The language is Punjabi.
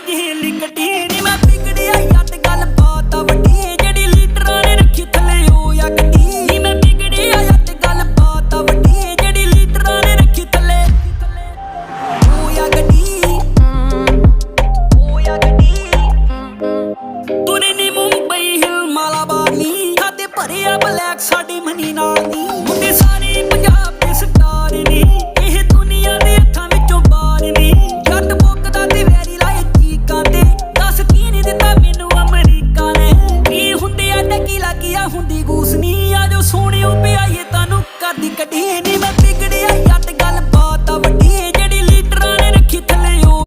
ਜੀ ਲਿਕਟੀ ਨੀ ਮੈਂ ਵਿਗੜਿਆ ਯੱਟ ਗੱਲ ਬਾਤ ਆ ਵੱਡੀ ਜਿਹੜੀ ਲੀਡਰਾਂ ਨੇ ਰੱਖੀ ਥੱਲੇ ਉਹ ਆ ਗੱਡੀ ਨੀ ਮੈਂ ਵਿਗੜਿਆ ਯੱਟ ਗੱਲ ਬਾਤ ਆ ਵੱਡੀ ਜਿਹੜੀ ਲੀਡਰਾਂ ਨੇ ਰੱਖੀ ਥੱਲੇ ਉਹ ਆ ਗੱਡੀ ਉਹ ਆ ਗੱਡੀ ਤੁਰੇ ਨੀ ਮੁੰਬਈ ਹਿਲ ਮਾਲਾਬਾਰ ਨੀ ਖਾਤੇ ਭਰੇ ਆ ਬਲੈਕ ਸਾਡੀ ਮਨੀ ਨਾਲ